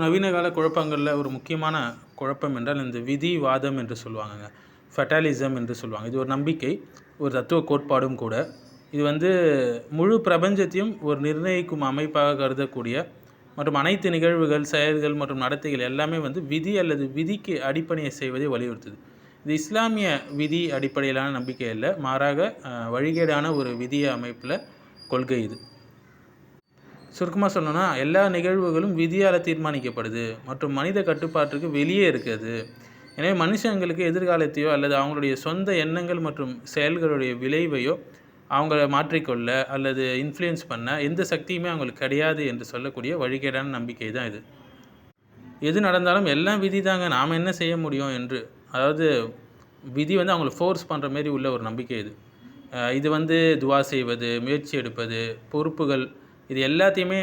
நவீன கால குழப்பங்களில் ஒரு முக்கியமான குழப்பம் என்றால் இந்த விதிவாதம் என்று சொல்லுவாங்கங்க. ஃபெட்டாலிசம் என்று சொல்லுவாங்க. இது ஒரு நம்பிக்கை, ஒரு தத்துவ கோட்பாடும் கூட. இது முழு பிரபஞ்சத்தையும் ஒரு நிர்ணயிக்கும் அமைப்பாக கருதக்கூடிய மற்றும் அனைத்து நிகழ்வுகள், செயல்கள் மற்றும் நடத்தைகள் எல்லாமே விதி அல்லது விதிக்கு அடிப்பணியை செய்வதை வலியுறுத்துது. இது இஸ்லாமிய விதி அடிப்படையிலான நம்பிக்கை அல்ல, மாறாக வழிகேடான ஒரு விதிய அமைப்பில் கொள்கை இது. சுருக்கமாக சொல்லணும்னா, எல்லா நிகழ்வுகளும் விதியால் தீர்மானிக்கப்படுது மற்றும் மனித கட்டுப்பாட்டுக்கு வெளியே இருக்குது. எனவே மனுஷங்களுக்கு எதிர்காலத்தையோ அல்லது அவங்களுடைய சொந்த எண்ணங்கள் மற்றும் செயல்களுடைய விளைவையோ அவங்கள மாற்றிக்கொள்ள அல்லது இன்ஃப்ளூயன்ஸ் பண்ண எந்த சக்தியுமே அவங்களுக்கு கிடையாது என்று சொல்லக்கூடிய வழிகேடான நம்பிக்கை தான் இது. எது நடந்தாலும் எல்லாம் விதி தாங்க, நாம் என்ன செய்ய முடியும் என்று, அதாவது விதி அவங்கள ஃபோர்ஸ் பண்ணுற மாரி உள்ள ஒரு நம்பிக்கை இது. இது துவா செய்வது, முயற்சி எடுப்பது, பொறுப்புகள், இது எல்லாத்தையுமே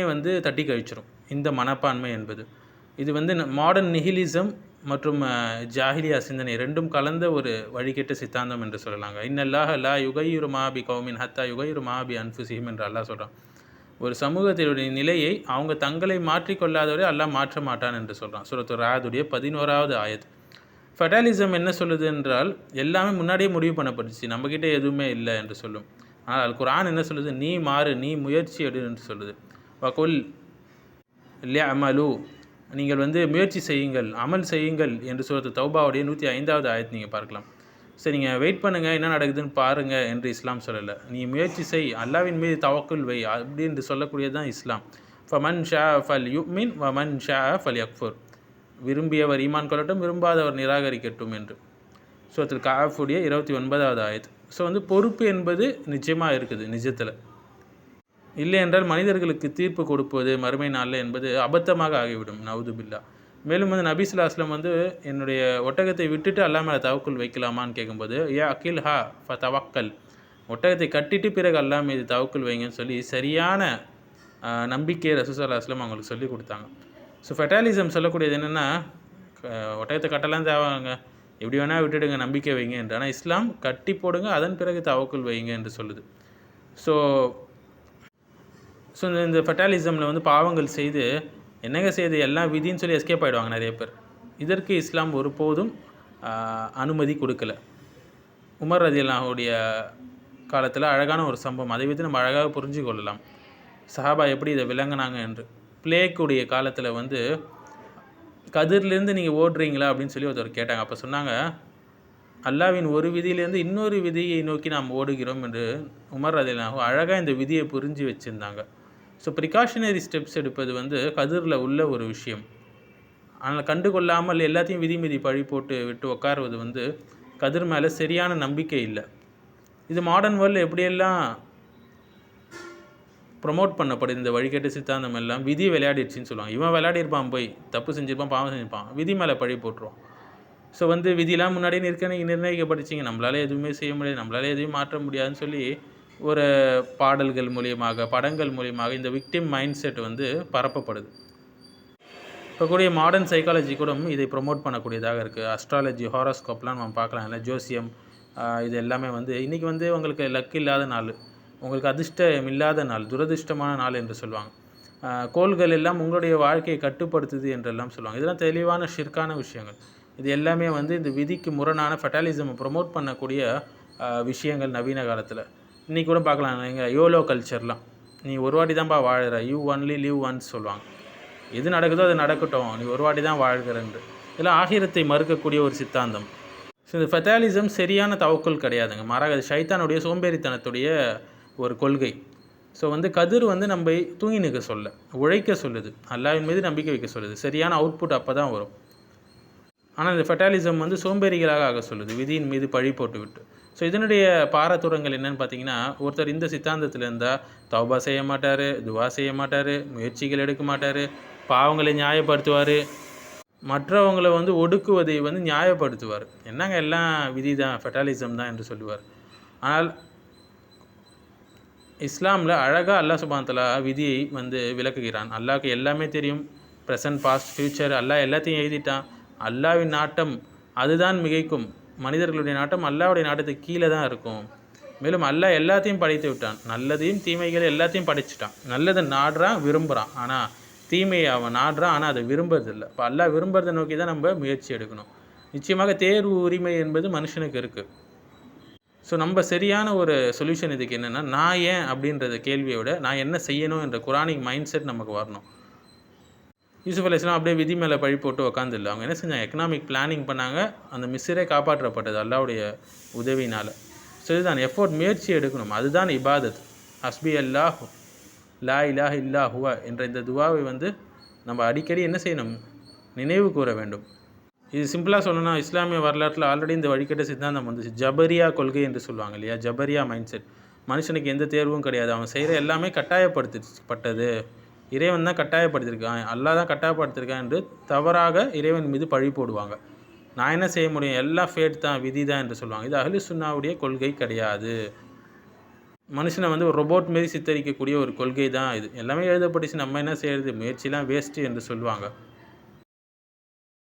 தட்டி கழிச்சிடும் இந்த மனப்பான்மை என்பது. இது மாடர்ன் நிஹிலிசம் மற்றும் ஜாஹிலியா சிந்தனை ரெண்டும் கலந்த ஒரு வழிகேட்ட சித்தாந்தம் என்று சொல்லலாங்க. இன்னல்லாஹ லா யுகையிரு மா பி கௌமின் ஹத்தா யுகையிரு மா பி அன்ஃபுஸிஹிம் என்று அல்லாஹ் சொல்கிறான். ஒரு சமூகத்தினுடைய நிலையை அவங்க தங்களை மாற்றிக்கொள்ளாதவரை அல்லாஹ் மாற்ற மாட்டான் என்று சொல்கிறான். சூரத்து ராதுடைய 11வது ஆயத். ஃபெட்டாலிசம் என்ன சொல்லுது என்றால், எல்லாமே முன்னாடியே முடிவு பண்ணப்பட்டுச்சு, நம்மக்கிட்ட எதுவுமே இல்லை என்று சொல்லும். ஆனால் அல் குர்ஆன் என்ன சொல்லுது? நீ மாறு, நீ முயற்சி எடு என்று சொல்லுது. வகுல் லிஅமலு, நீங்கள் முயற்சி செய்யுங்கள், அமல் செய்யுங்கள் என்று சூரத்து தௌபாவுடைய 105வது ஆயத் நீங்கள் பார்க்கலாம். சரி, நீங்கள் வெயிட் பண்ணுங்கள், என்ன நடக்குதுன்னு பாருங்கள் என்று இஸ்லாம் சொல்லலை. நீ முயற்சி செய், அல்லாவின் மீது தவக்குல் வை அப்படின்னு சொல்லக்கூடியது தான் இஸ்லாம். ஃபமன் ஷா ஃபல் யுமின் வமன் ஷா ஃபல் யக்ஃபுர், விரும்பியவர் ஈமான் கொள்ளட்டும், விரும்பாதவர் நிராகரிக்கட்டும் என்று சூரத்துல் கஹஃபுடைய 29வது ஆயத். பொறுப்பு என்பது நிச்சயமாக இருக்குது நிஜத்தில். இல்லை என்றால் மனிதர்களுக்கு தீர்ப்பு கொடுப்பது மறுமை நாளில் என்பது அபத்தமாக ஆகிவிடும், நவுது பில்லா. மேலும் நபி ஸல்லல்லாஹு அலைஹி வஸல்லம் என்னுடைய ஒட்டகத்தை விட்டுட்டு அல்லா மேலே தவக்குல் வைக்கலாமான்னு கேட்கும்போது, யா அகில் ஹா ஃப தவக்கல், ஒட்டகத்தை கட்டிட்டு பிறகு அல்லா மீது தவக்குல் வைங்கன்னு சொல்லி சரியான நம்பிக்கையை ரசூல் ஸல்லல்லாஹு அலைஹி வஸல்லம் அவங்களுக்கு சொல்லி கொடுத்தாங்க. ஃபெட்டாலிசம் சொல்லக்கூடியது என்னென்னா, ஒட்டகத்தை கட்டலாம் தேவைங்க, எப்படி வேணால் விட்டுடுங்க, நம்பிக்கை வைங்க என்று. ஆனால் இஸ்லாம் கட்டி போடுங்க, அதன் பிறகு தவக்குல் வைங்க என்று சொல்லுது. இந்த ஃபெட்டாலிசமில் பாவங்கள் செய்து என்னங்க செய்து எல்லாம் விதின்னு சொல்லி எஸ்கேப் ஆகிடுவாங்க நிறைய பேர். இதற்கு இஸ்லாம் ஒருபோதும் அனுமதி கொடுக்கல. உமர் ரலியல்லாஹுடைய காலத்தில் அழகான ஒரு சம்பவம், அதை நம்ம அழகாக புரிஞ்சு கொள்ளலாம். சஹாபா எப்படி இதை விளங்கினாங்க என்று. பிளேக்குடைய காலத்தில் கதிர்லேருந்து நீங்கள் ஓடுறீங்களா அப்படின்னு சொல்லி ஒருத்தர் கேட்டாங்க. அப்போ சொன்னாங்க, அல்லாவின் ஒரு விதியிலேருந்து இன்னொரு விதியை நோக்கி நாம் ஓடுகிறோம் என்று உமர் ரலியல்லாஹு அழகாக இந்த விதியை புரிஞ்சு வச்சுருந்தாங்க. ப்ரிகாஷனரி ஸ்டெப்ஸ் எடுப்பது கதிரில் உள்ள ஒரு விஷயம். ஆனால் கண்டுகொள்ளாமல் எல்லாத்தையும் விதி மீதி பழி போட்டு விட்டு உட்காருவது கதிர் மேலே சரியான நம்பிக்கை இல்லை. இது மாடர்ன் வேர்ல்டில் எப்படியெல்லாம் ப்ரொமோட் பண்ணப்படுது இந்த வழிகேட்டு சித்தாந்தம் எல்லாம், விதி விளையாடிடுச்சின்னு சொல்லுவாங்க. இவன் விளையாடிருப்பான், போய் தப்பு செஞ்சுருப்பான், பாவம் செஞ்சுருப்பான், விதி மேலே பழி போட்டுருவோம். விதிலாம் முன்னாடியே நிர்ணயிக்கப்பட்டுச்சிங்க, நம்மளால் எதுவுமே செய்ய முடியாது, நம்மளால் எதுவும் மாற்ற முடியாதுன்னு சொல்லி ஒரு பாடல்கள் மூலியமாக, படங்கள் மூலியமாக இந்த விக்டிம் மைண்ட் செட் பரப்பப்படுது. இப்போ கூடிய மாடர்ன் சைக்காலஜி கூட இதை ப்ரொமோட் பண்ணக்கூடியதாக இருக்குது. அஸ்ட்ராலஜி, ஹாரோஸ்கோப்லாம் நம்ம பார்க்கலாம். இல்லை ஜோசியம், இது எல்லாமே இன்றைக்கி உங்களுக்கு லக் இல்லாத நாள், உங்களுக்கு அதிர்ஷ்டம் இல்லாத நாள், துரதிர்ஷ்டமான நாள் என்று சொல்லுவாங்க. கோள்கள் எல்லாம் உங்களுடைய வாழ்க்கையை கட்டுப்படுத்துது என்றெல்லாம் சொல்லுவாங்க. இதெல்லாம் தெளிவான ஷிர்கான விஷயங்கள். இது எல்லாமே இந்த விதிக்கு முரணான ஃபெட்டாலிசமை ப்ரொமோட் பண்ணக்கூடிய விஷயங்கள் நவீன காலத்தில். இன்றைக்கி கூட பார்க்கலாம், எங்கள் யோலோ கல்ச்சர்லாம், நீ ஒரு வாட்டி தான்ப்பா வாழ்கிற, யூ ஒன்லி லிவ் ஒன்ஸ் சொல்லுவாங்க. எது நடக்குதோ அது நடக்கட்டும், நீ ஒரு வாட்டி தான் வாழ்கிறன்று. இதெல்லாம் ஆகிரத்தை மறுக்கக்கூடிய ஒரு சித்தாந்தம். இந்த ஃபெட்டாலிசம் சரியான தவக்குல் கிடையாதுங்க, மாறாக அது ஷைத்தானுடைய சோம்பேறித்தனத்துடைய ஒரு கொள்கை. கதிர் நம்ம தூங்கி நிற்க சொல்ல, உழைக்க சொல்லுது, அல்லாஹ்வின் மீது நம்பிக்கை வைக்க சொல்லுது. சரியான அவுட்புட் அப்போ தான் வரும். ஆனால் இந்த ஃபெட்டாலிசம் சோம்பேறிகளாக ஆக சொல்லுது, விதியின் மீது பழி போட்டு விட்டு. இதனுடைய பாரதூரங்கள் என்னென்னு பார்த்தீங்கன்னா, ஒருத்தர் இந்த சித்தாந்தத்தில் இருந்தால் தௌபா செய்ய மாட்டார், துவா செய்ய மாட்டார், முயற்சிகள் எடுக்க மாட்டார், பாவங்களை நியாயப்படுத்துவார், மற்றவங்களை ஒடுக்குவதை நியாயப்படுத்துவார். என்னங்க எல்லாம் விதி தான், ஃபெட்டாலிசம் தான் என்று சொல்லுவார். ஆனால் இஸ்லாமில் அழகாக அல்லாஹ் சுப்ஹானஹு வ தஆலா விதியை விளக்குகிறான். அல்லாஹ்க்கு எல்லாமே தெரியும், ப்ரெசன்ட், பாஸ்ட், ஃப்யூச்சர், அல்லாஹ் எல்லாத்தையும் எழுதிட்டான். அல்லாஹ்வின் நாட்டம் அதுதான் மிகைக்கும், மனிதர்களுடைய நாட்டம் அல்லாஹ்வுடைய நாட்டத்துக்கு கீழே தான் இருக்கும். மேலும் அல்லாஹ் எல்லாத்தையும் படைத்து விட்டான், நல்லதையும் தீமைகளை எல்லாத்தையும் படைச்சிட்டான். நல்லதை நாடுறான், விரும்புகிறான். ஆனால் தீமையை அவன் நாடுறான், ஆனால் அதை விரும்புறதில்லை. இப்போ அல்லாஹ் விரும்புறதை நோக்கி தான் நம்ம முயற்சி எடுக்கணும். நிச்சயமாக தேர்வு உரிமை என்பது மனுஷனுக்கு இருக்குது. ஸோ நம்ம சரியான ஒரு சொல்யூஷன் இதுக்கு என்னென்னா, நான் ஏன் அப்படின்றத கேள்வியை விட நான் என்ன செய்யணும் என்ற குரானிக் மைண்ட் செட் நமக்கு வரணும். யூசுப் அலைஹிஸ்ஸலாம் அப்படியே விதி மேலே பழி போட்டு உக்காந்துல்ல. அவங்க என்ன செஞ்சாங்க, எக்கனாமிக் பிளானிங் பண்ணாங்க. அந்த மிஸ்ரே காப்பாற்றப்பட்டது அல்லாஹ்வுடைய உதவினால். ஸோ இதுதான் எஃபோர்ட், முயற்சி எடுக்கணும். அதுதான் இபாதத். ஹஸ்பி அல்லாஹ் லா இலாஹ இல்லா ஹுவ என்ற இந்த துவாவை நம்ம அடிக்கடி என்ன செய்யணும், நினைவு கூற வேண்டும். இது சிம்பிளாக சொல்லணும்னா, இஸ்லாமிய வரலாற்றில் ஆல்ரெடி இந்த வழிகட்ட சித்தாந்தம் வந்துச்சு. ஜபரியா கொள்கை என்று சொல்லுவாங்க இல்லையா, ஜபரியா மைண்ட் செட். மனுஷனுக்கு எந்த தேர்வும் கிடையாது, அவன் செய்கிற எல்லாமே கட்டாயப்படுத்தப்பட்டது, இறைவன் தான் கட்டாயப்படுத்தியிருக்கான், அல்லாஹ் தான் கட்டாயப்படுத்தியிருக்கான் என்று தவறாக இறைவன் மீது பழி போடுவாங்க. நான் என்ன செய்ய முடியும், எல்லாம் ஃபேட் தான், விதி தான் என்று சொல்லுவாங்க. இது அஹ்லு சுன்னாவுடைய கொள்கை கிடையாது. மனுஷனை ஒரு ரொபோட் மாரி சித்தரிக்கக்கூடிய ஒரு கொள்கை தான் இது. எல்லாமே எழுதப்பட்டுச்சு, நம்ம என்ன செய்கிறது, முயற்சிலாம் வேஸ்ட்டு என்று சொல்லுவாங்க.